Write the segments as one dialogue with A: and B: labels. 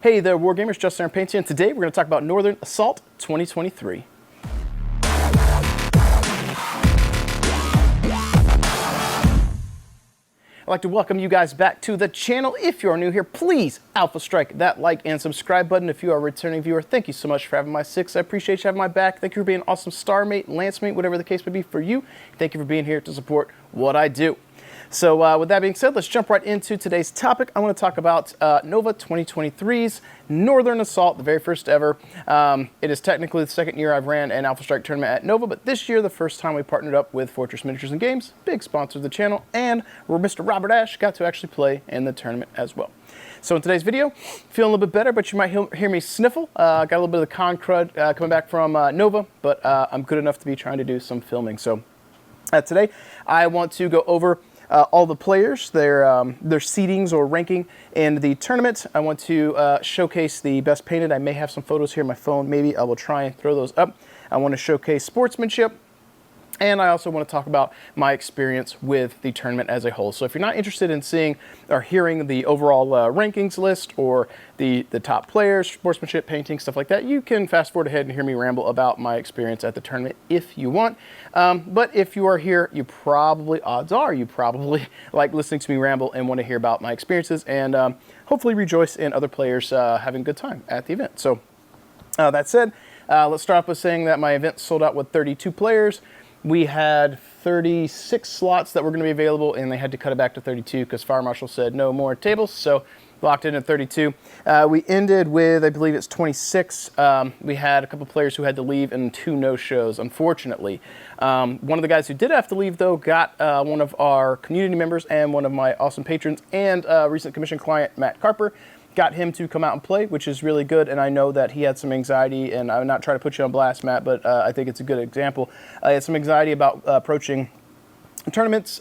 A: Hey there, Wargamers, Justin and Painty, and today we're going to talk about Northern Assault 2023. I'd like to welcome you guys back to the channel. If you are new here, please alpha strike that like and subscribe button. If you are a returning viewer, thank you so much for having my six. I appreciate you having my back. Thank you for being an awesome star mate, lance mate, whatever the case may be for you. Thank you for being here to support what I do. So with that being said, let's jump right into today's topic. I want to talk about Nova 2023's Northern Assault, the very first ever. It is technically the second year I've ran an Alpha Strike tournament at Nova, but this year, the first time we partnered up with Fortress Miniatures and Games, big sponsor of the channel, and where Mr. Robert Ash got to actually play in the tournament as well. So in today's video, feeling a little bit better, but you might hear me sniffle. Got a little bit of the con crud coming back from Nova, but I'm good enough to be trying to do some filming. So today, I want to go over all the players, their seedings or ranking in the tournament. I want to showcase the best painted. I may have some photos here on my phone. Maybe I will try and throw those up. I want to showcase sportsmanship. And I also want to talk about my experience with the tournament as a whole. So if you're not interested in seeing or hearing the overall rankings list or the top players, sportsmanship, painting, stuff like that, you can fast forward ahead and hear me ramble about my experience at the tournament if you want. But if you are here, odds are you probably like listening to me ramble and want to hear about my experiences and hopefully rejoice in other players having a good time at the event. So that said, let's start off with saying that my event sold out with 32 players. We had 36 slots that were going to be available, and they had to cut it back to 32 because Fire Marshal said no more tables, so locked in at 32. We ended with, I believe it's 26. We had a couple players who had to leave and 2 no-shows, unfortunately. One of the guys who did have to leave, though, got one of our community members and one of my awesome patrons and recent commission client, Matt Carper. Got him to come out and play, which is really good, and I know that he had some anxiety, and I'm not trying to put you on blast, Matt, but I think it's a good example. He had some anxiety about approaching tournaments.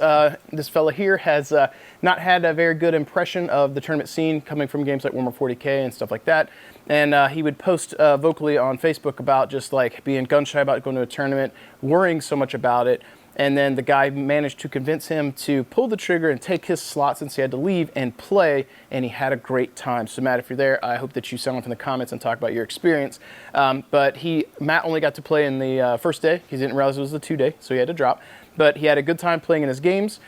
A: This fella here has not had a very good impression of the tournament scene coming from games like Warhammer 40K and stuff like that, and he would post vocally on Facebook about just like being gun-shy about going to a tournament, worrying so much about it. And then the guy managed to convince him to pull the trigger and take his slot since he had to leave and play, and he had a great time. So Matt, if you're there, I hope that you sound off in the comments and talk about your experience. But Matt only got to play in the first day. He didn't realize it was a 2-day, so he had to drop. But he had a good time playing in his games.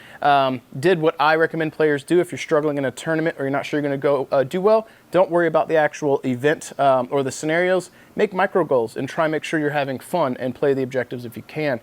A: Did what I recommend players do if you're struggling in a tournament or you're not sure you're going to go do well. Don't worry about the actual event or the scenarios. Make micro goals and try and make sure you're having fun and play the objectives if you can.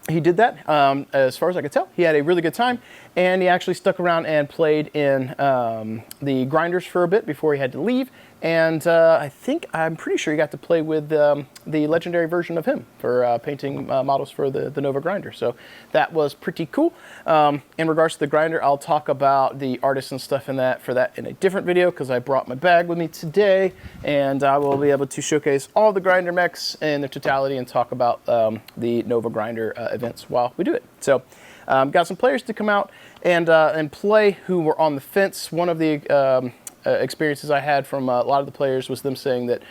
A: He did that, as far as I could tell. He had a really good time, and he actually stuck around and played in the grinders for a bit before he had to leave. And I'm pretty sure he got to play with the legendary version of him for painting models for the Nova grinder. So that was pretty cool. In regards to the grinder, I'll talk about the artists and stuff in that in a different video because I brought my bag with me today, and I will be able to showcase all the grinder mechs in their totality and talk about the Nova grinder events while we do it. So got some players to come out and play who were on the fence. One of the experiences I had from a lot of the players was them saying that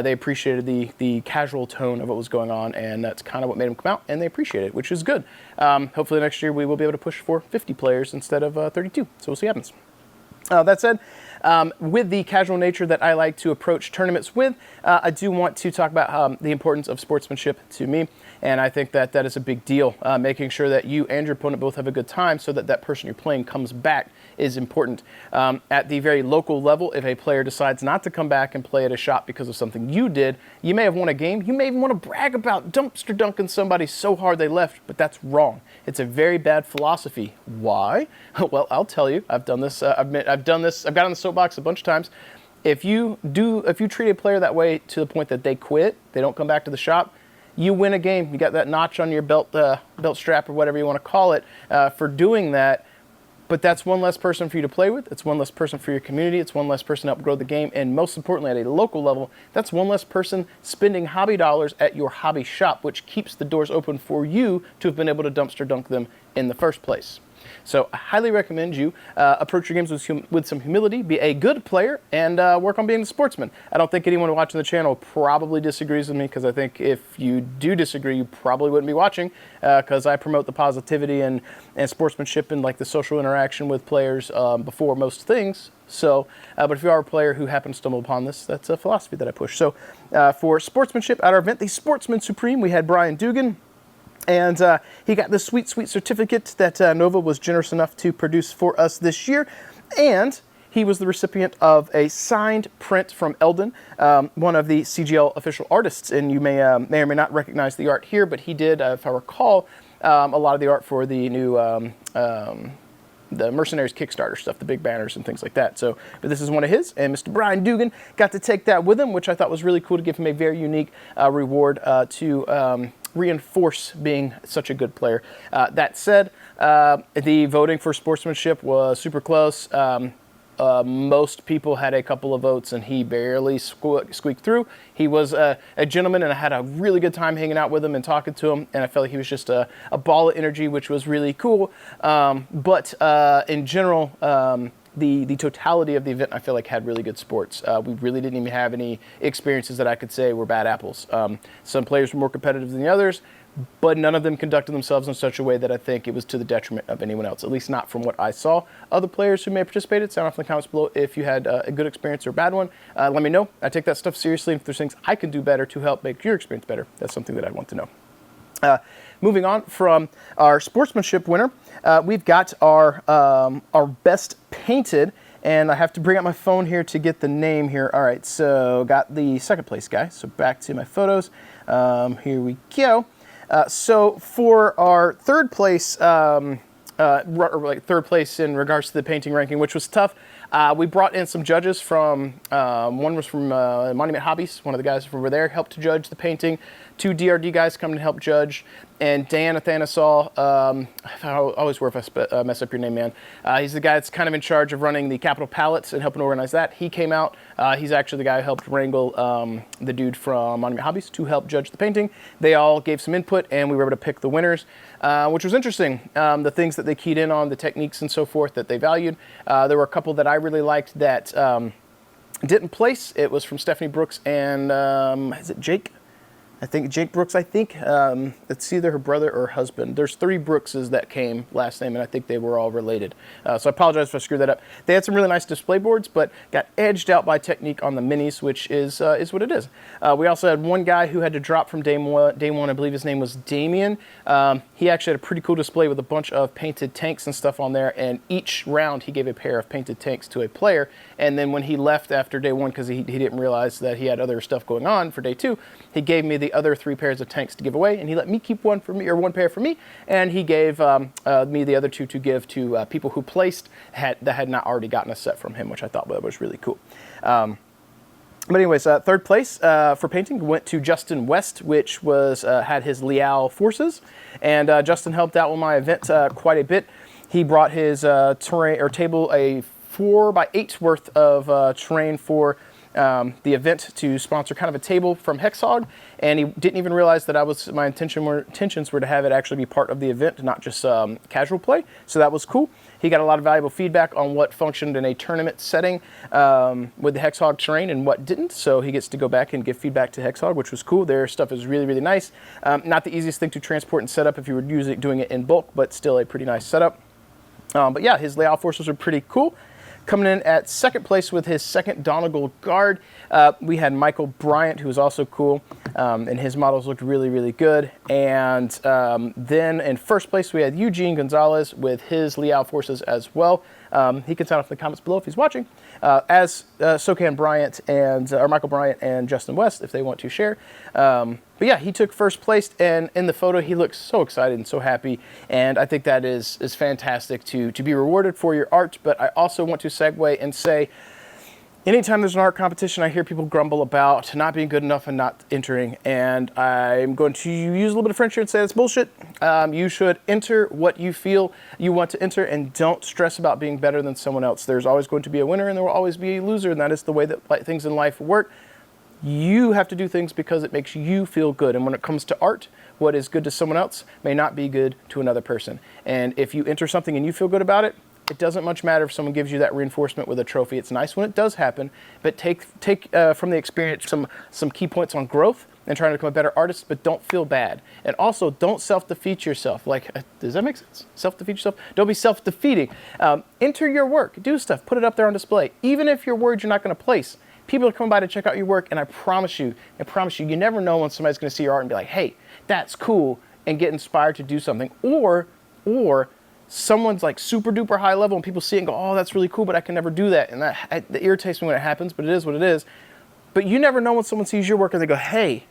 A: they appreciated the casual tone of what was going on, and that's kind of what made them come out, and they appreciate it, which is good. Hopefully next year we will be able to push for 50 players instead of 32, so we'll see what happens. That said, with the casual nature that I like to approach tournaments with, I do want to talk about the importance of sportsmanship to me, and I think that that is a big deal. Making sure that you and your opponent both have a good time so that that person you're playing comes back is important. At the very local level, if a player decides not to come back and play at a shop because of something you did, you may have won a game. You may even want to brag about dumpster dunking somebody so hard they left, but that's wrong. It's a very bad philosophy. Why? Well, I'll tell you. I've done this. I've done this. I've got on the soapbox a bunch of times. If you treat a player that way to the point that they quit, they don't come back to the shop, you win a game. You got that notch on your belt strap or whatever you want to call it for doing that. But that's one less person for you to play with. It's one less person for your community. It's one less person to help grow the game. And most importantly, at a local level, that's one less person spending hobby dollars at your hobby shop, which keeps the doors open for you to have been able to dumpster dunk them in the first place. So I highly recommend you approach your games with some humility, be a good player, and work on being a sportsman. I don't think anyone watching the channel probably disagrees with me, because I think if you do disagree, you probably wouldn't be watching, because I promote the positivity and sportsmanship and like the social interaction with players before most things. So, but if you are a player who happens to stumble upon this, that's a philosophy that I push. So for sportsmanship at our event, the Sportsman Supreme, we had Brian Dugan. And he got this sweet, sweet certificate that Nova was generous enough to produce for us this year. And he was the recipient of a signed print from Eldon, one of the CGL official artists. And you may or may not recognize the art here, but he did, if I recall, a lot of the art for the new the Mercenaries Kickstarter stuff, the big banners and things like that. So, but this is one of his, and Mr. Brian Dugan got to take that with him, which I thought was really cool to give him a very unique reward to reinforce being such a good player. That said, the voting for sportsmanship was super close. Most people had a couple of votes, and he barely squeaked through. He was a gentleman, and I had a really good time hanging out with him and talking to him, and I felt like he was just a ball of energy, which was really cool. But in general, the totality of the event, I feel like, had really good sports. We really didn't even have any experiences that I could say were bad apples. Some players were more competitive than the others, but none of them conducted themselves in such a way that I think it was to the detriment of anyone else, at least not from what I saw. Other players who may have participated, sound off in the comments below if you had a good experience or a bad one. Let me know. I take that stuff seriously. If there's things I can do better to help make your experience better, that's something that I'd want to know. Moving on from our sportsmanship winner, we've got our best painted, and I have to bring out my phone here to get the name here. All right, so got the second place guy. So back to my photos. Here we go. So for our third place, third place in regards to the painting ranking, which was tough, we brought in some judges from, one was from Monument Hobbies, one of the guys from over there, helped to judge the painting. 2 DRD guys come to help judge, and Dan Athanasol, I always worry if I mess up your name, man. He's the guy that's kind of in charge of running the Capitol Palettes and helping organize that. He came out. He's actually the guy who helped wrangle the dude from Monument Hobbies to help judge the painting. They all gave some input, and we were able to pick the winners, which was interesting. The things that they keyed in on, the techniques and so forth that they valued. There were a couple that I really liked that didn't place. It was from Stephanie Brooks and, is it Jake? I think Jake Brooks, it's either her brother or husband. There's 3 Brookses that came last name, and I think they were all related. So I apologize if I screwed that up. They had some really nice display boards, but got edged out by technique on the minis, which is what it is. We also had one guy who had to drop from day one. I believe his name was Damien. He actually had a pretty cool display with a bunch of painted tanks and stuff on there, and each round he gave a pair of painted tanks to a player, and then when he left after day 1, because he didn't realize that he had other stuff going on for day 2, he gave me the other 3 pairs of tanks to give away, and he let me keep one for me, or 1 pair for me, and he gave me the other 2 to give to people who placed that had not already gotten a set from him, which I thought was really cool. But anyways, third place for painting went to Justin West, which was had his Liao forces, and Justin helped out with my event quite a bit. He brought his terrain or table, a 4x8 worth of terrain for the event to sponsor kind of a table from Hexhog, and he didn't even realize that my intentions were to have it actually be part of the event, not just casual play. So that was cool. He got a lot of valuable feedback on what functioned in a tournament setting with the Hexhog terrain and what didn't. So he gets to go back and give feedback to Hexhog, which was cool. Their stuff is really, really nice. Not the easiest thing to transport and set up if you were doing it in bulk, but still a pretty nice setup. But yeah, his layout forces are pretty cool. Coming in at second place with his second Donegal Guard, we had Michael Bryant, who was also cool, and his models looked really, really good. And then in first place, we had Eugene Gonzalez with his Liao forces as well. He can sound off in the comments below if he's watching, as so can Bryant or Michael Bryant and Justin West if they want to share. But yeah, he took first place, and in the photo, he looks so excited and so happy, and I think that is fantastic to be rewarded for your art. But I also want to segue and say, anytime there's an art competition, I hear people grumble about not being good enough and not entering, and I'm going to use a little bit of French here and say that's bullshit. You should enter what you feel you want to enter, and don't stress about being better than someone else. There's always going to be a winner, and there will always be a loser, and that is the way that things in life work. You have to do things because it makes you feel good. And when it comes to art, what is good to someone else may not be good to another person. And if you enter something and you feel good about it, It doesn't much matter if someone gives you that reinforcement with a trophy. It's nice when it does happen, but take from the experience some key points on growth and trying to become a better artist, but don't feel bad. And also, don't self-defeat yourself. Like, does that make sense? Self-defeat yourself? Don't be self-defeating. Enter your work. Do stuff. Put it up there on display. Even if you're worried you're not going to place, people are coming by to check out your work, and I promise you, you never know when somebody's going to see your art and be like, hey, that's cool, and get inspired to do something. Or someone's like super duper high level and people see it and go, oh, that's really cool, but I can never do that. And that irritates me when it happens, but it is what it is. But you never know when someone sees your work and they go, hey,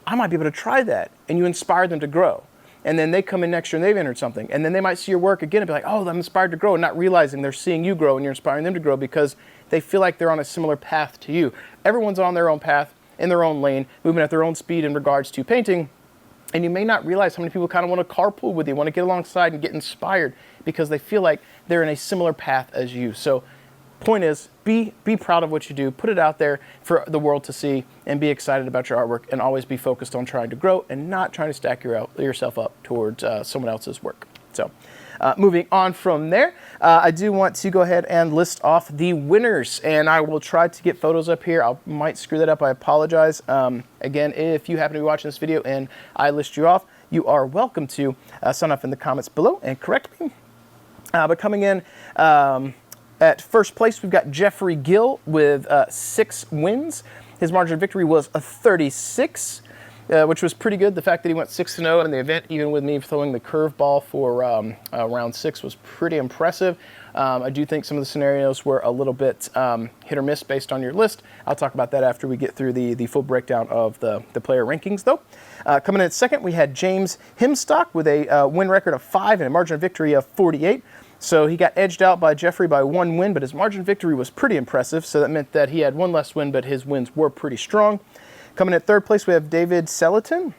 A: I might be able to try that. And you inspire them to grow. And then they come in next year and they've entered something. And then they might see your work again and be like, oh, I'm inspired to grow, and not realizing they're seeing you grow and you're inspiring them to grow because they feel like they're on a similar path to you. Everyone's on their own path, in their own lane, moving at their own speed in regards to painting. And you may not realize how many people kind of want to carpool with you, want to get alongside and get inspired because they feel like they're in a similar path as you. So point is, be proud of what you do, put it out there for the world to see, and be excited about your artwork, and always be focused on trying to grow and not trying to stack yourself up towards someone else's work. So moving on from there, I do want to go ahead and list off the winners, and I will try to get photos up here. I might screw that up. I apologize. Again, if you happen to be watching this video and I list you off, you are welcome to sign off in the comments below and correct me. But coming in at first place, we've got Jeffrey Gill with 6 wins. His margin of victory was a 36. Which was pretty good. The fact that he went 6-0 in the event, even with me throwing the curveball for round 6, was pretty impressive. I do think some of the scenarios were a little bit hit or miss based on your list. I'll talk about that after we get through the full breakdown of the player rankings, though. Coming in at second, we had James Himstock with a win record of 5 and a margin of victory of 48. So he got edged out by Jeffrey by 1 win, but his margin of victory was pretty impressive. So that meant that he had 1 less win, but his wins were pretty strong. Coming in at third place, we have David Selaton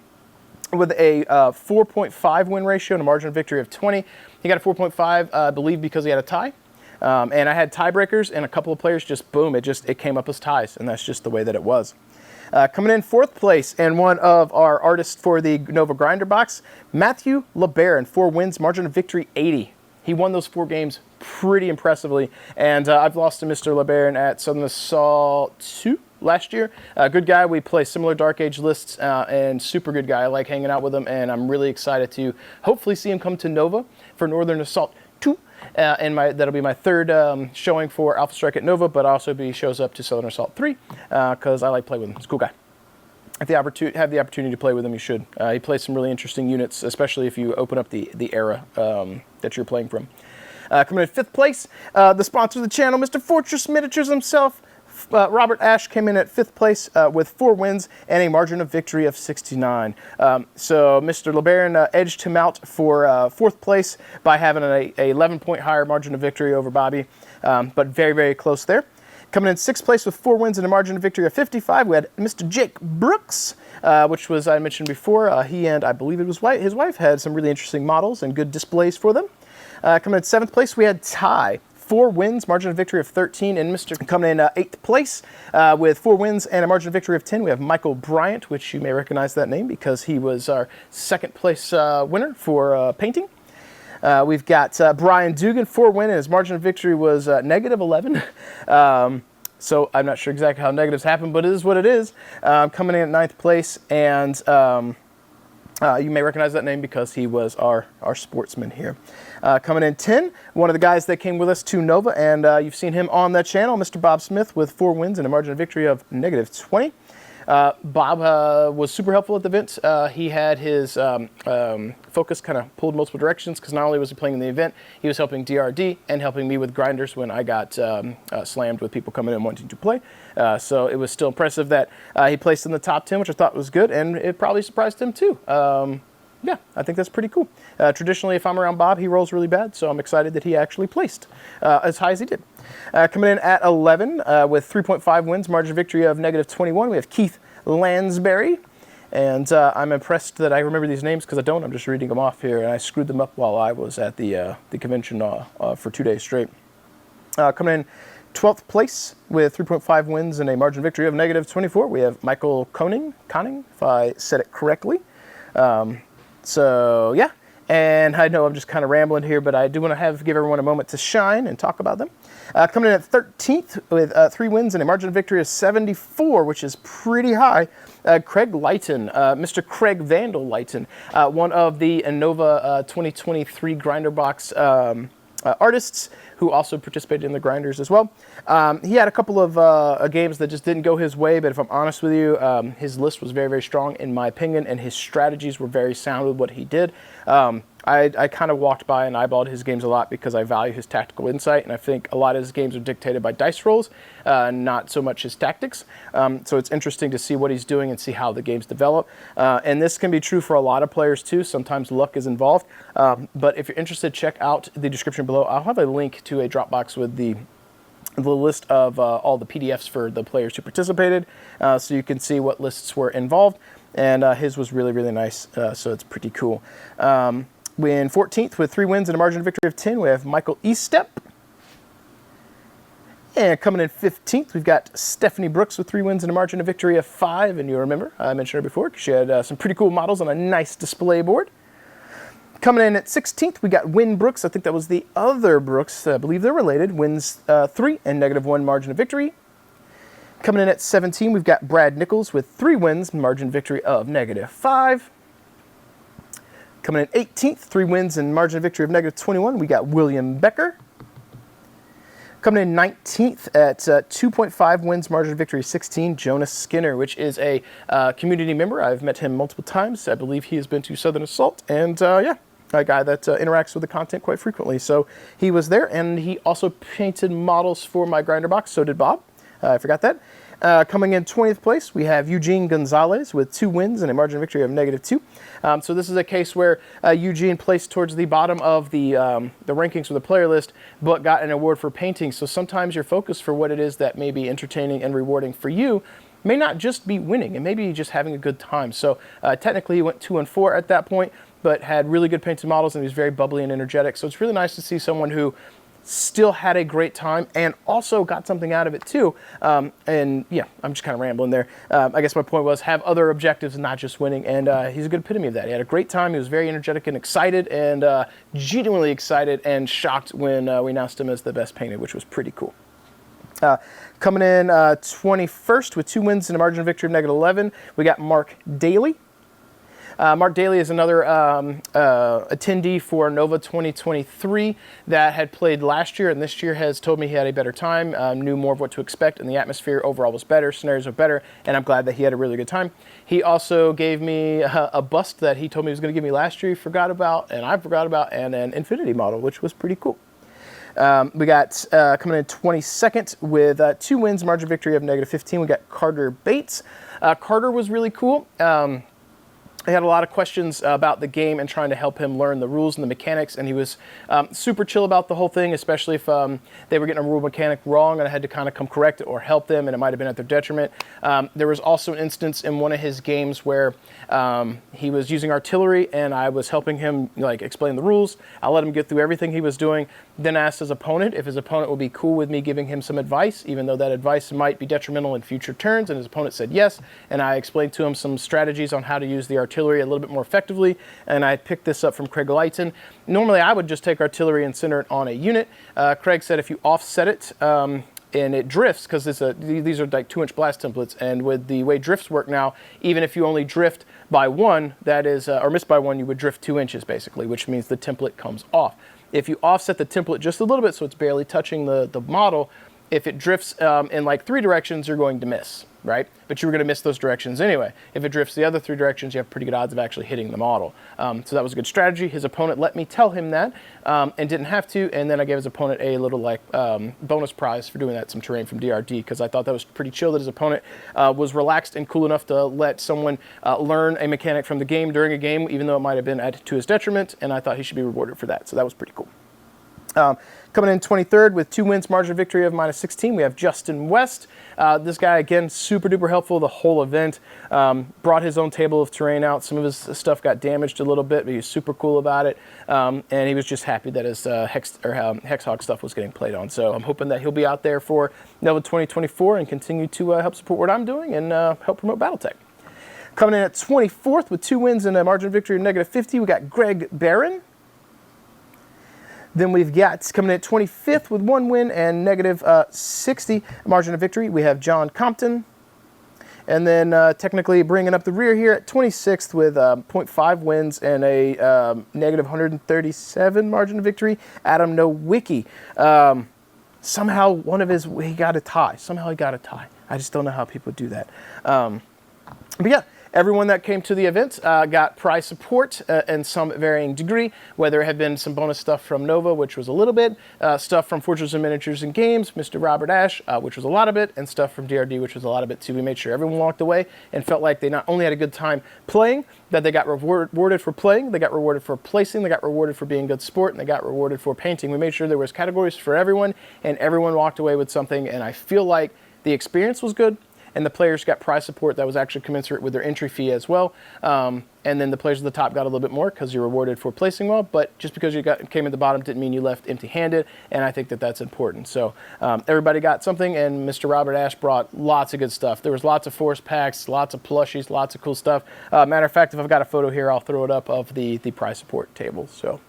A: with a 4.5 win ratio and a margin of victory of 20. He got a 4.5, I believe, because he had a tie. And I had tiebreakers, and a couple of players just, boom, it came up as ties, and that's just the way that it was. Coming in fourth place, and one of our artists for the Nova Grinder box, Matthew LeBaron, 4 wins, margin of victory 80. He won those 4 games pretty impressively, and I've lost to Mr. LeBaron at Southern Assault 2 last year. Good guy. We play similar Dark Age lists, and super good guy. I like hanging out with him, and I'm really excited to hopefully see him come to Nova for Northern Assault 2, and that'll be my 3rd showing for Alpha Strike at Nova, but also shows up to Southern Assault 3 because I like playing with him. He's a cool guy. If you have the opportunity to play with him, you should. He plays some really interesting units, especially if you open up the era that you're playing from. Coming in 5th place, the sponsor of the channel, Mr. Fortress Miniatures himself, Robert Ash, came in at 5th place with 4 wins and a margin of victory of 69. So Mr. LeBaron edged him out for 4th place by having a 11-point higher margin of victory over Bobby, but very, very close there. Coming in 6th place with 4 wins and a margin of victory of 55, we had Mr. Jake Brooks, which was, I mentioned before, he and I believe it was his wife had some really interesting models and good displays for them. Coming in 7th place, we had Ty. 4 wins, margin of victory of 13, and Mr. coming in 8th place with 4 wins and a margin of victory of 10. We have Michael Bryant, which you may recognize that name because he was our 2nd place winner for painting. We've got Brian Dugan, 4 win, and his margin of victory was negative 11. So I'm not sure exactly how negatives happen, but it is what it is. Coming in at 9th place, and you may recognize that name because he was our sportsman here. Coming in 10, one of the guys that came with us to Nova, and you've seen him on the channel, Mr. Bob Smith, with 4 wins and a margin of victory of negative 20. Bob was super helpful at the event. He had his focus kind of pulled multiple directions because not only was he playing in the event, he was helping DRD and helping me with grinders when I got slammed with people coming in wanting to play. So it was still impressive that he placed in the top 10, which I thought was good, and it probably surprised him too. Yeah, I think that's pretty cool. Traditionally, if I'm around Bob, he rolls really bad, so I'm excited that he actually placed as high as he did. Coming in at 11 with 3.5 wins, margin of victory of negative 21, we have Keith Lansbury. And I'm impressed that I remember these names because I don't. I'm just reading them off here, and I screwed them up while I was at the convention for 2 days straight. Coming in 12th place with 3.5 wins and a margin of victory of negative 24, we have Michael Conning, if I said it correctly. So, yeah. And I know I'm just kind of rambling here, but I do want to give everyone a moment to shine and talk about them. Coming in at 13th with 3 wins and a margin of victory of 74, which is pretty high. Craig Lighton, Mr. Craig Vandal Lighton, one of the Innova 2023 Grinder Box artists who also participated in the grinders as well. He had a couple of games that just didn't go his way, but if I'm honest with you, his list was very, very strong in my opinion, and his strategies were very sound with what he did. I kind of walked by and eyeballed his games a lot because I value his tactical insight, and I think a lot of his games are dictated by dice rolls, not so much his tactics. So it's interesting to see what he's doing and see how the games develop. And this can be true for a lot of players too. Sometimes luck is involved. But if you're interested, check out the description below. I'll have a link to a Dropbox with the list of all the PDFs for the players who participated, so you can see what lists were involved. And his was really, really nice, so it's pretty cool. We in 14th with 3 wins and a margin of victory of 10, we have Michael Eastep. And coming in 15th, we've got Stephanie Brooks with 3 wins and a margin of victory of 5. And you remember, I mentioned her before, because she had some pretty cool models on a nice display board. Coming in at 16th, we got Win Brooks. I think that was the other Brooks. I believe they're related. Wins 3 and -1 margin of victory. Coming in at 17, we've got Brad Nichols with 3 wins, margin of victory of -5. Coming in 18th, 3 wins and margin of victory of -21, we got William Becker. Coming in 19th at 2.5 wins, margin of victory 16, Jonas Skinner, which is a community member. I've met him multiple times. I believe he has been to Southern Assault, and yeah, a guy that interacts with the content quite frequently. So he was there, and he also painted models for my grinder box. So did Bob. I forgot that. Coming in 20th place, we have Eugene Gonzalez with 2 wins and a margin of victory of -2. So this is a case where Eugene placed towards the bottom of the rankings for the player list, but got an award for painting. So sometimes your focus for what it is that may be entertaining and rewarding for you may not just be winning, and maybe just having a good time. So technically he went 2 and 4 at that point, but had really good painted models, and he was very bubbly and energetic. So it's really nice to see someone who still had a great time and also got something out of it too. And yeah, I'm just kind of rambling there. I guess my point was have other objectives and not just winning, and he's a good epitome of that. He had a great time. He was very energetic and excited, and genuinely excited and shocked when we announced him as the best painted, which was pretty cool. Coming in 21st with 2 wins and a margin of victory of -11, we got Mark Daly. Mark Daly is another attendee for Nova 2023 that had played last year, and this year has told me he had a better time, knew more of what to expect, and the atmosphere overall was better, scenarios are better, and I'm glad that he had a really good time. He also gave me a bust that he told me he was going to give me last year, he forgot about, and I forgot about, and an Infinity model, which was pretty cool. We got coming in 22nd with 2 wins, margin of victory of -15, we got Carter Bates. Carter was really cool. I had a lot of questions about the game and trying to help him learn the rules and the mechanics, and he was super chill about the whole thing, especially if they were getting a rule mechanic wrong and I had to kind of come correct it or help them, and it might have been at their detriment. There was also an instance in one of his games where he was using artillery, and I was helping him explain the rules. I let him get through everything he was doing, then asked his opponent if his opponent would be cool with me giving him some advice, even though that advice might be detrimental in future turns, and his opponent said yes, and I explained to him some strategies on how to use the artillery a little bit more effectively, and I picked this up from Craig Lighton. Normally I would just take artillery and center it on a unit. Craig said if you offset it and it drifts, because these are like 2-inch blast templates, and with the way drifts work now, even if you only drift by 1, that is, or miss by 1, you would drift 2 inches basically, which means the template comes off. If you offset the template just a little bit so it's barely touching the model, if it drifts in like 3 directions, you're going to miss, right? But you were going to miss those directions anyway. If it drifts the other 3 directions, you have pretty good odds of actually hitting the model. So that was a good strategy. His opponent let me tell him that and didn't have to, and then I gave his opponent a little bonus prize for doing that, some terrain from DRD, because I thought that was pretty chill that his opponent was relaxed and cool enough to let someone learn a mechanic from the game during a game, even though it might have been to his detriment, and I thought he should be rewarded for that. So that was pretty cool. Coming in 23rd with 2 wins, margin of victory of -16, we have Justin West. This guy, again, super duper helpful the whole event. Brought his own table of terrain out. Some of his stuff got damaged a little bit, but he was super cool about it. And he was just happy that his Hexhog stuff was getting played on. So I'm hoping that he'll be out there for Nova 2024 and continue to help support what I'm doing and help promote Battletech. Coming in at 24th with 2 wins and a margin of victory of -50, we got Greg Barron. Then we've got coming in at 25th with 1 win and negative 60 margin of victory. We have John Compton. And then technically bringing up the rear here at 26th with 0.5 wins and a negative 137 margin of victory, Adam Nowicki. Somehow he got a tie. I just don't know how people do that. But yeah. Everyone that came to the event got prize support in some varying degree, whether it had been some bonus stuff from Nova, which was a little bit, stuff from Fortress of Miniatures and Games, Mr. Robert Ash, which was a lot of it, and stuff from DRD, which was a lot of it too. We made sure everyone walked away and felt like they not only had a good time playing, that they got rewarded for playing, they got rewarded for placing, they got rewarded for being good sport, and they got rewarded for painting. We made sure there was categories for everyone, and everyone walked away with something, and I feel like the experience was good, and the players got prize support that was actually commensurate with their entry fee as well. And then the players at the top got a little bit more because you're rewarded for placing well, but just because you came at the bottom didn't mean you left empty-handed, and I think that that's important. So everybody got something, and Mr. Robert Ash brought lots of good stuff. There was lots of force packs, lots of plushies, lots of cool stuff. Matter of fact, if I've got a photo here, I'll throw it up of the prize support table. So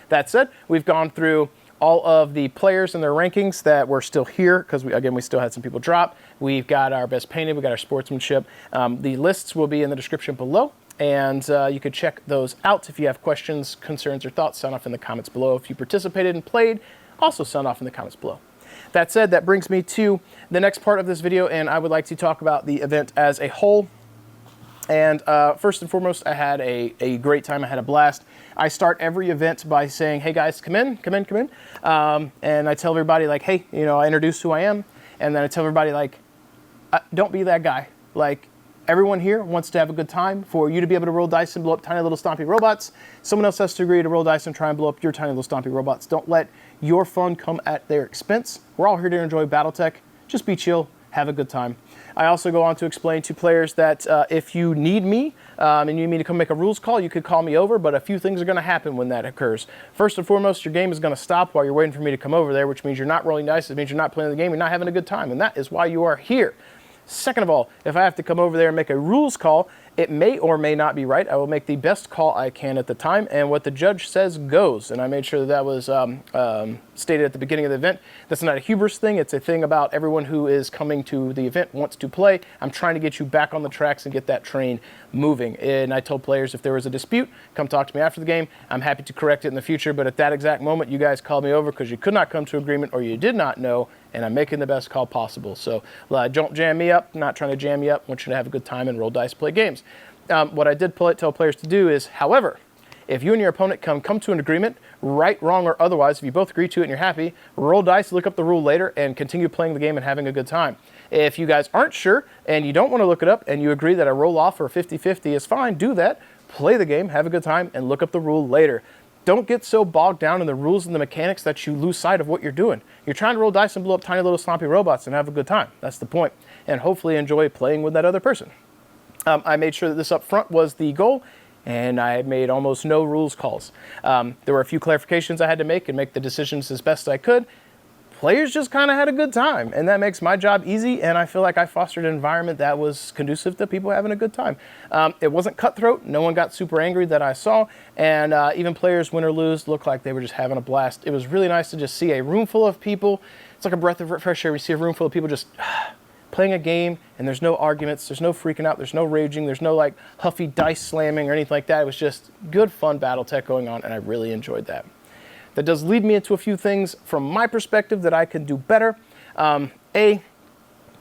A: that said, we've gone through all of the players and their rankings that were still here, because we still had some people drop. We've got our best painted, we've got our sportsmanship. The lists will be in the description below, and you could check those out. If you have questions, concerns, or thoughts, sound off in the comments below. If you participated and played, also sound off in the comments below. That said, that brings me to the next part of this video, and I would like to talk about the event as a whole. And first and foremost, I had a great time. I had a blast. I start every event by saying, hey guys, come in. And I tell everybody like, hey, I introduce who I am. And then I tell everybody like, don't be that guy. Like, everyone here wants to have a good time. For you to be able to roll dice and blow up tiny little stompy robots, someone else has to agree to roll dice and try and blow up your tiny little stompy robots. Don't let your fun come at their expense. We're all here to enjoy Battletech. Just be chill. Have a good time. I also go on to explain to players that if you need me and you need me to come make a rules call, you could call me over, but a few things are going to happen when that occurs. First and foremost, your game is going to stop while you're waiting for me to come over there, which means you're not rolling dice. It means you're not playing the game. You're not having a good time, and that is why you are here. Second of all, if I have to come over there and make a rules call, it may or may not be right. I will make the best call I can at the time, and what the judge says goes. And I made sure that was stated at the beginning of the event. That's not a hubris thing. It's a thing about everyone who is coming to the event wants to play. I'm trying to get you back on the tracks and get that train moving. And I told players if there was a dispute, come talk to me after the game. I'm happy to correct it in the future, but at that exact moment, you guys called me over because you could not come to agreement or you did not know, and I'm making the best call possible. So don't jam me up. I'm not trying to jam you up. I want you to have a good time and roll dice, play games. What I did tell players to do is, however, if you and your opponent come to an agreement, right, wrong, or otherwise, if you both agree to it and you're happy, roll dice, look up the rule later, and continue playing the game and having a good time. If you guys aren't sure and you don't want to look it up and you agree that a roll-off or 50-50 is fine, do that, play the game, have a good time, and look up the rule later. Don't get so bogged down in the rules and the mechanics that you lose sight of what you're doing. You're trying to roll dice and blow up tiny little sloppy robots and have a good time. That's the point. And hopefully enjoy playing with that other person. I made sure that this up front was the goal, and I made almost no rules calls. There were a few clarifications I had to make and make the decisions as best I could. Players just kind of had a good time, and that makes my job easy, and I feel like I fostered an environment that was conducive to people having a good time. It wasn't cutthroat. No one got super angry that I saw, and even players, win or lose, looked like they were just having a blast. It was really nice to just see a room full of people. It's like a breath of fresh air. We see a room full of people just playing a game, and there's no arguments, there's no freaking out, there's no raging, there's no like huffy dice slamming or anything like that. It was just good, fun Battletech going on, and I really enjoyed that. That does lead me into a few things from my perspective that I can do better.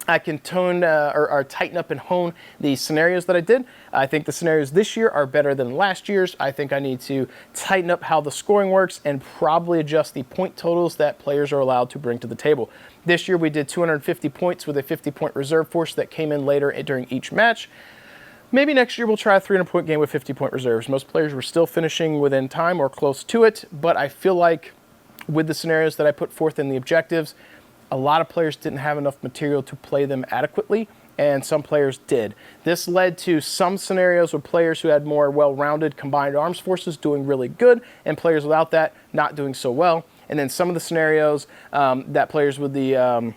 A: I can tone or tighten up and hone the scenarios that I did. I think the scenarios this year are better than last year's. I think I need to tighten up how the scoring works and probably adjust the point totals that players are allowed to bring to the table. This year we did 250 points with a 50-point reserve force that came in later during each match. Maybe next year we'll try a 300-point game with 50-point reserves. Most players were still finishing within time or close to it, but I feel like with the scenarios that I put forth in the objectives, a lot of players didn't have enough material to play them adequately, and some players did. This led to some scenarios with players who had more well-rounded combined arms forces doing really good, and players without that not doing so well. And then some of the scenarios that players with the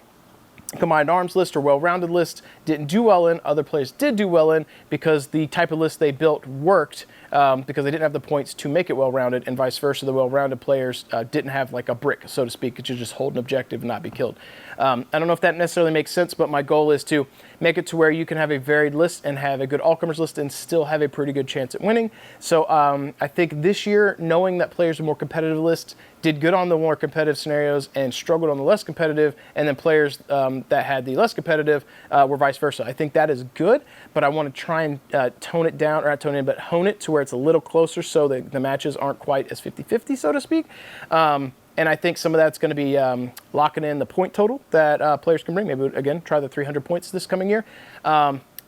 A: combined arms list or well-rounded list didn't do well in. Other players did do well in because the type of list they built worked because they didn't have the points to make it well-rounded, and vice versa. The well-rounded players didn't have like a brick, so to speak, that you just hold an objective and not be killed. I don't know if that necessarily makes sense, but my goal is to make it to where you can have a varied list and have a good all-comers list and still have a pretty good chance at winning. So I think this year, knowing that players with more competitive lists did good on the more competitive scenarios and struggled on the less competitive, and then players that had the less competitive were vice versa. I think that is good, but I want to try and tone it down, or not tone it in, but hone it to where it's a little closer so that the matches aren't quite as 50-50, so to speak. And I think some of that's going to be locking in the point total that players can bring. Maybe, again, try the 300 points this coming year.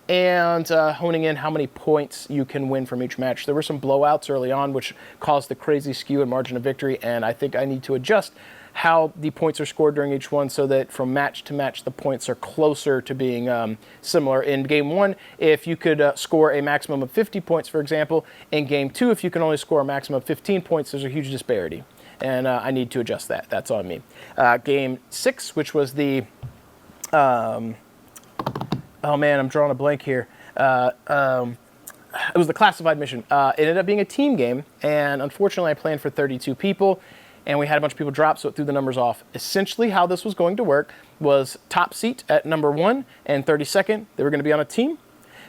A: And honing in how many points you can win from each match. There were some blowouts early on, which caused the crazy skew in margin of victory, and I think I need to adjust how the points are scored during each one so that from match to match the points are closer to being similar. In Game 1, if you could score a maximum of 50 points, for example, in Game 2, if you can only score a maximum of 15 points, there's a huge disparity. And I need to adjust that. That's on me. Game 6, which was the... oh man, I'm drawing a blank here. It was the classified mission. It ended up being a team game, and unfortunately I planned for 32 people, and we had a bunch of people drop, so it threw the numbers off. Essentially how this was going to work was top seat at number 1 and 32nd, they were going to be on a team,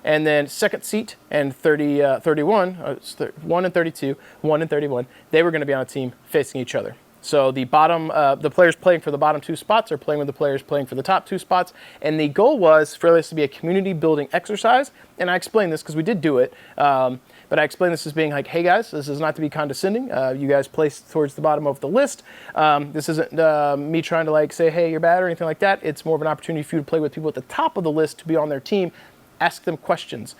A: and then second seat and 31, 1 and 32, 1 and 31, they were going to be on a team facing each other. So the bottom, the players playing for the bottom 2 spots are playing with the players playing for the top 2 spots. And the goal was for this to be a community building exercise. And I explained this because we did do it. But I explained this as being like, hey guys, this is not to be condescending. You guys place towards the bottom of the list. This isn't me trying to like say, hey, you're bad or anything like that. It's more of an opportunity for you to play with people at the top of the list to be on their team. Ask them questions.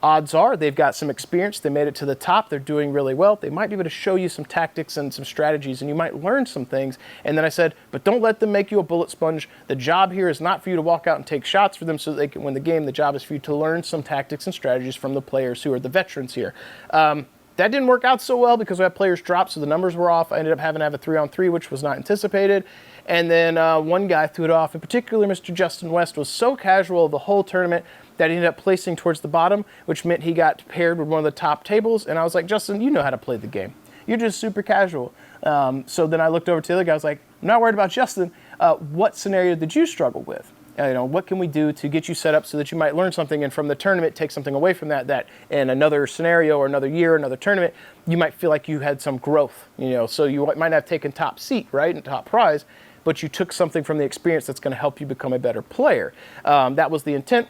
A: Odds are they've got some experience. They made it to the top. They're doing really well. They might be able to show you some tactics and some strategies, and you might learn some things. And then I said, but don't let them make you a bullet sponge. The job here is not for you to walk out and take shots for them so that they can win the game. The job is for you to learn some tactics and strategies from the players who are the veterans here. That didn't work out so well because we had players drop, so the numbers were off. I ended up having to have a 3-on-3, which was not anticipated. And then one guy threw it off. In particular, Mr. Justin West was so casual the whole tournament that he ended up placing towards the bottom, which meant he got paired with one of the top tables. And I was like, Justin, you know how to play the game. You're just super casual. So then I looked over to the other guy. I was like, I'm not worried about Justin. What scenario did you struggle with? What can we do to get you set up so that you might learn something and from the tournament take something away from that in another scenario or another year, another tournament, you might feel like you had some growth, so you might not have taken top seat, right, and top prize, but you took something from the experience that's going to help you become a better player. That was the intent.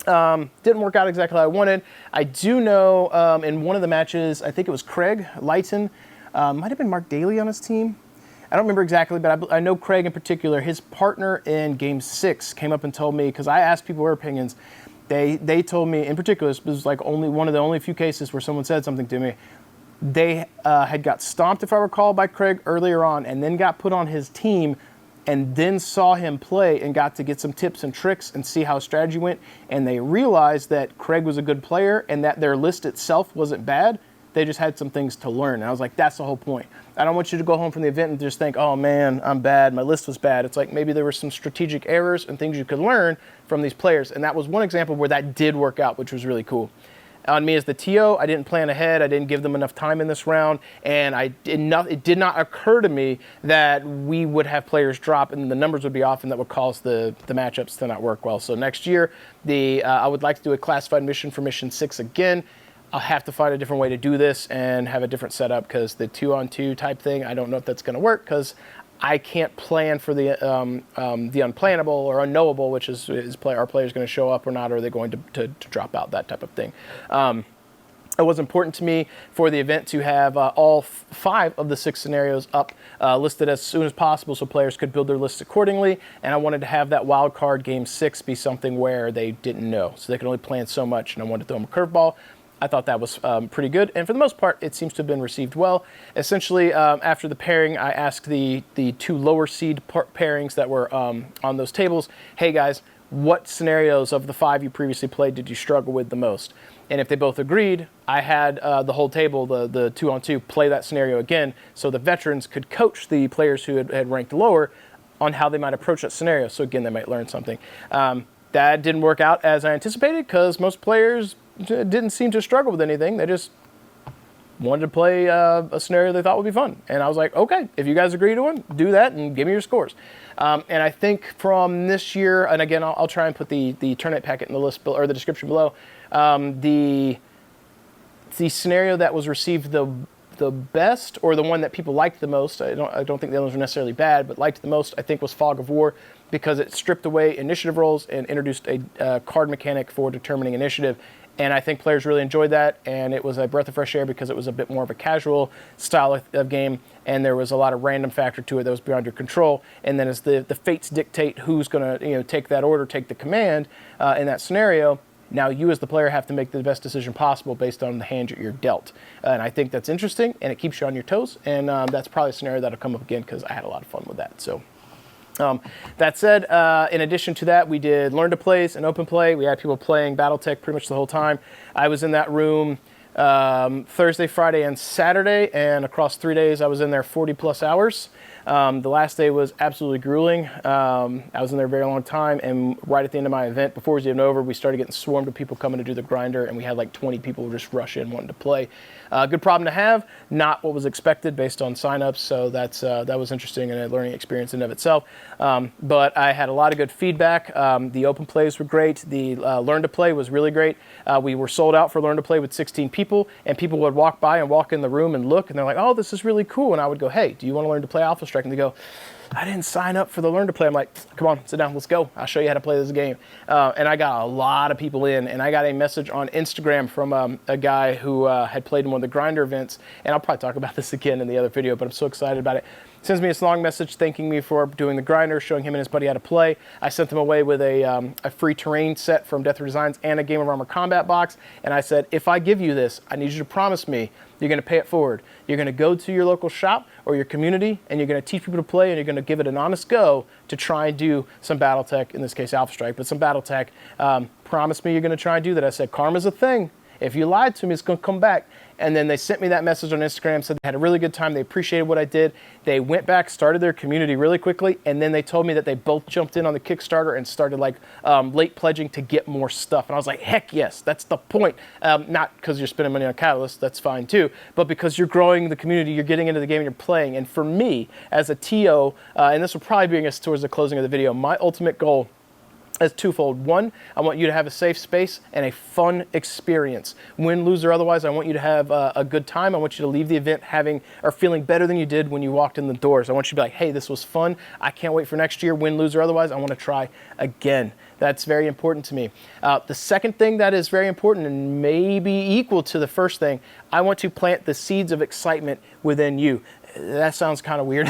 A: Didn't work out exactly how I wanted. I do know in one of the matches, I think it was Craig Lighton, might have been Mark Daly on his team. I don't remember exactly, but I know Craig in particular, his partner in Game 6 came up and told me, because I asked people their opinions, they told me, in particular, this was like one of the only few cases where someone said something to me. They had got stomped, if I recall, by Craig earlier on, and then got put on his team, and then saw him play and got to get some tips and tricks and see how strategy went, and they realized that Craig was a good player and that their list itself wasn't bad. They just had some things to learn. And I was like, that's the whole point. I don't want you to go home from the event and just think, oh man, I'm bad, my list was bad. It's like maybe there were some strategic errors and things you could learn from these players. And that was one example where that did work out, which was really cool. On me as the TO, I didn't plan ahead. I didn't give them enough time in this round. And it did not occur to me that we would have players drop and the numbers would be off, and that would cause the matchups to not work well. So next year, I would like to do a classified mission for Mission 6 again. I'll have to find a different way to do this and have a different setup, because the 2-on-2 type thing, I don't know if that's going to work, because I can't plan for the unplannable or unknowable, which is our players going to show up or not, or are they going to drop out, that type of thing. It was important to me for the event to have all 5 of the 6 scenarios up listed as soon as possible so players could build their lists accordingly, and I wanted to have that wild card Game 6 be something where they didn't know, so they could only plan so much, and I wanted to throw them a curveball. I thought that was pretty good, and for the most part, it seems to have been received well. Essentially, after the pairing, I asked the 2 lower seed pairings that were on those tables, hey guys, what scenarios of the 5 you previously played did you struggle with the most? And if they both agreed, I had the whole table, the 2-on-2, play that scenario again, so the veterans could coach the players who had ranked lower on how they might approach that scenario. So again, they might learn something. That didn't work out as I anticipated because most players didn't seem to struggle with anything. They just wanted to play a scenario they thought would be fun. And I was like, okay, if you guys agree to it, do that and give me your scores. And I think from this year, and again, I'll try and put the tournament packet in the list or the description below. The scenario that was received the best, or the one that people liked the most, I don't think the others were necessarily bad, but liked the most, I think was Fog of War, because it stripped away initiative rolls and introduced a card mechanic for determining initiative. And I think players really enjoyed that, and it was a breath of fresh air because it was a bit more of a casual style of game, and there was a lot of random factor to it that was beyond your control. And then as the fates dictate who's going to take that order, take the command in that scenario, now you as the player have to make the best decision possible based on the hand you're dealt. And I think that's interesting, and it keeps you on your toes, and that's probably a scenario that'll come up again because I had a lot of fun with that. So. That said, in addition to that, we did Learn to Plays and Open Play. We had people playing Battletech pretty much the whole time. I was in that room Thursday, Friday, and Saturday, and across 3 days I was in there 40-plus hours. The last day was absolutely grueling. I was in there a very long time, and right at the end of my event, before it was even over, we started getting swarmed with people coming to do the grinder, and we had like 20 people just rush in wanting to play. Good problem to have, not what was expected based on signups, so that was interesting and a learning experience in and of itself. But I had a lot of good feedback. The open plays were great. The Learn to Play was really great. We were sold out for Learn to Play with 16 people, and people would walk by and walk in the room and look, and they're like, oh, this is really cool. And I would go, hey, do you want to learn to play Alpha Strike? And they go, I didn't sign up for the Learn to Play. I'm like, come on, sit down, let's go. I'll show you how to play this game. And I got a lot of people in, and I got a message on Instagram from a guy who had played in one of the grinder events, and I'll probably talk about this again in the other video, but I'm so excited about it. Sends me this long message thanking me for doing the grinder, showing him and his buddy how to play. I sent them away with a free terrain set from Death Designs and a Game of Armor combat box, and I said, if I give you this, I need you to promise me you're going to pay it forward. You're going to go to your local shop or your community, and you're going to teach people to play, and you're going to give it an honest go to try and do some Battletech, in this case Alpha Strike, but some Battletech. Promise me you're going to try and do that. I said, karma's a thing. If you lied to me, it's going to come back. And then they sent me that message on Instagram, said they had a really good time. They appreciated what I did. They went back, started their community really quickly, and then they told me that they both jumped in on the Kickstarter and started like late pledging to get more stuff. And I was like, heck yes, that's the point. Not because you're spending money on Catalyst, that's fine too, but because you're growing the community, you're getting into the game and you're playing. And for me, as a TO, and this will probably bring us towards the closing of the video, my ultimate goal is twofold. One, I want you to have a safe space and a fun experience. Win, lose, or otherwise, I want you to have a good time. I want you to leave the event feeling better than you did when you walked in the doors. I want you to be like, hey, this was fun. I can't wait for next year. Win, lose, or otherwise, I want to try again. That's very important to me. The second thing that is very important and maybe equal to the first thing, I want to plant the seeds of excitement within you. That sounds kind of weird.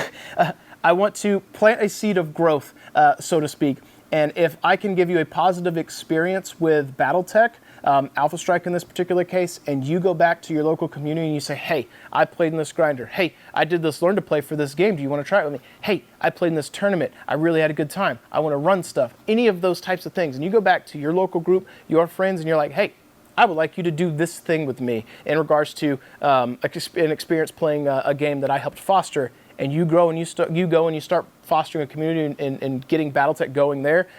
A: I want to plant a seed of growth, so to speak. And if I can give you a positive experience with Battletech, Alpha Strike in this particular case, and you go back to your local community and you say, hey, I played in this grinder. Hey, I did this Learn to Play for this game. Do you want to try it with me? Hey, I played in this tournament. I really had a good time. I want to run stuff. Any of those types of things. And you go back to your local group, your friends, and you're like, hey, I would like you to do this thing with me in regards to an experience playing a game that I helped foster. And you grow and you go and you start fostering a community and getting Battletech going there.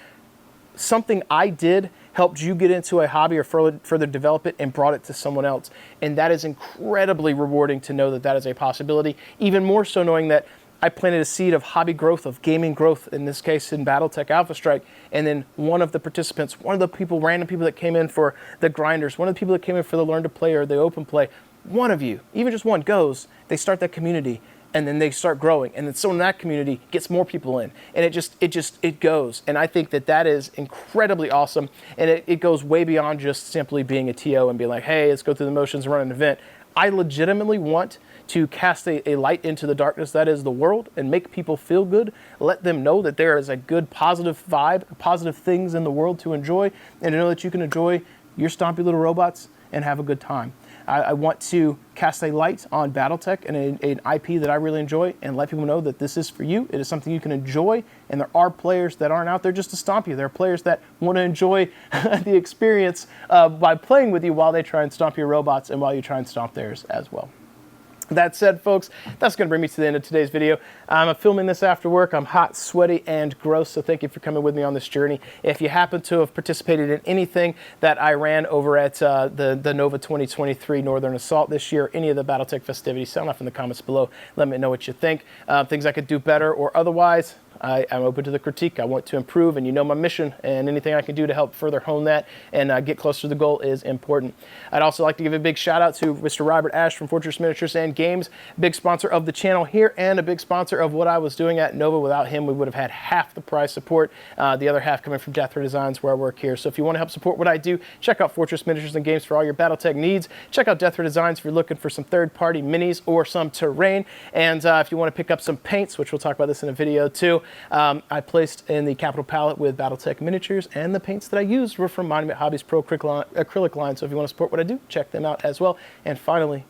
A: Something I did helped you get into a hobby or further develop it and brought it to someone else. And that is incredibly rewarding to know that that is a possibility. Even more so knowing that I planted a seed of hobby growth, of gaming growth, in this case in Battletech Alpha Strike, and then one of the participants, one of the people, random people that came in for the grinders, one of the people that came in for the Learn to Play or the Open Play, one of you, even just one goes, they start that community. And then they start growing, and then someone in that community gets more people in, and it goes. And I think that is incredibly awesome, and it goes way beyond just simply being a TO and being like, hey, let's go through the motions and run an event. I legitimately want to cast a light into the darkness that is the world and make people feel good, let them know that there is a good positive vibe, positive things in the world to enjoy, and to know that you can enjoy your stompy little robots and have a good time. I want to cast a light on Battletech and an IP that I really enjoy and let people know that this is for you. It is something you can enjoy, and there are players that aren't out there just to stomp you. There are players that want to enjoy the experience by playing with you while they try and stomp your robots and while you try and stomp theirs as well. That said, folks, that's going to bring me to the end of today's video. I'm filming this after work. I'm hot, sweaty, and gross, so thank you for coming with me on this journey. If you happen to have participated in anything that I ran over at the Nova 2023 Northern Assault this year, any of the Battletech festivities, sound off in the comments below. Let me know what you think. Things I could do better or otherwise. I'm open to the critique. I want to improve, and you know my mission, and anything I can do to help further hone that and get closer to the goal is important. I'd also like to give a big shout out to Mr. Robert Ash from Fortress Miniatures and Games, big sponsor of the channel here and a big sponsor of what I was doing at Nova. Without him, we would have had half the price support, the other half coming from Death Threat Designs where I work here. So if you want to help support what I do, check out Fortress Miniatures and Games for all your Battletech needs. Check out Death Threat Designs if you're looking for some third-party minis or some terrain. And if you want to pick up some paints, which we'll talk about this in a video too, I placed in the Capital palette with Battletech miniatures, and the paints that I used were from Monument Hobbies Pro acrylic line. So if you want to support what I do, check them out as well. And finally,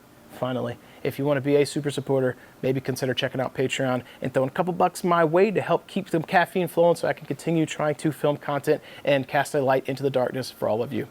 A: if you want to be a super supporter, maybe consider checking out Patreon and throwing a couple bucks my way to help keep some caffeine flowing so I can continue trying to film content and cast a light into the darkness for all of you.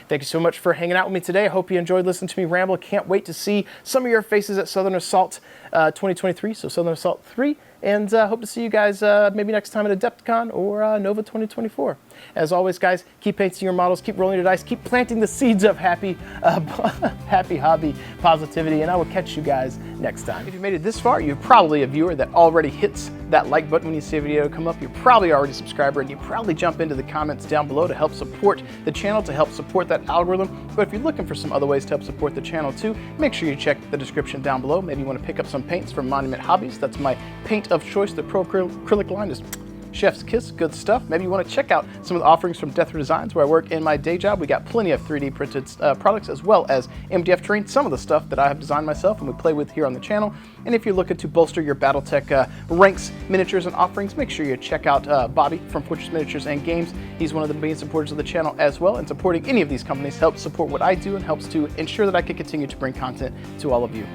A: Thank you so much for hanging out with me today. I hope you enjoyed listening to me ramble. Can't wait to see some of your faces at Southern Assault 2023, so Southern Assault 3. And hope to see you guys maybe next time at Adepticon or Nova 2024. As always, guys, keep painting your models, keep rolling your dice, keep planting the seeds of happy hobby positivity, and I will catch you guys next time. If you made it this far, you're probably a viewer that already hits that like button when you see a video come up. You're probably already a subscriber, and you probably jump into the comments down below to help support the channel, to help support that algorithm. But if you're looking for some other ways to help support the channel too, make sure you check the description down below. Maybe you want to pick up some paints from Monument Hobbies. That's my paint of choice. The Pro acrylic line is chef's kiss, good stuff. Maybe you want to check out some of the offerings from Death Threat Designs where I work in my day job. We got plenty of 3D printed products as well as MDF terrain, some of the stuff that I have designed myself and we play with here on the channel. And if you're looking to bolster your Battletech ranks, miniatures, and offerings, make sure you check out Bobby from Fortress Miniatures and Games. He's one of the main supporters of the channel as well, and supporting any of these companies helps support what I do and helps to ensure that I can continue to bring content to all of you.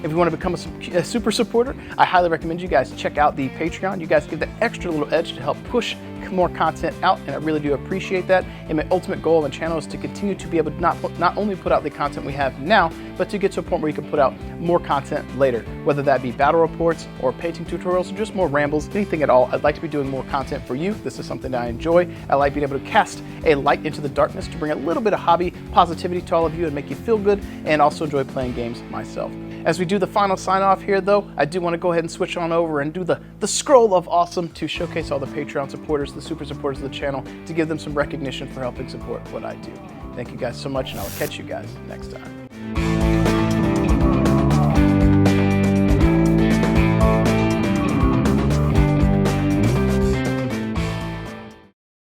A: If you want to become a super supporter, I highly recommend you guys check out the Patreon. You guys give that extra little edge to help push more content out, and I really do appreciate that. And my ultimate goal on the channel is to continue to be able to not only put out the content we have now, but to get to a point where you can put out more content later, whether that be battle reports or painting tutorials or just more rambles, anything at all. I'd like to be doing more content for you. This is something that I enjoy. I like being able to cast a light into the darkness to bring a little bit of hobby positivity to all of you and make you feel good, and also enjoy playing games myself. As we do the final sign off here though, I do want to go ahead and switch on over and do the scroll of awesome to showcase all the Patreon supporters, the super supporters of the channel, to give them some recognition for helping support what I do. Thank you guys so much, and I will catch you guys next time.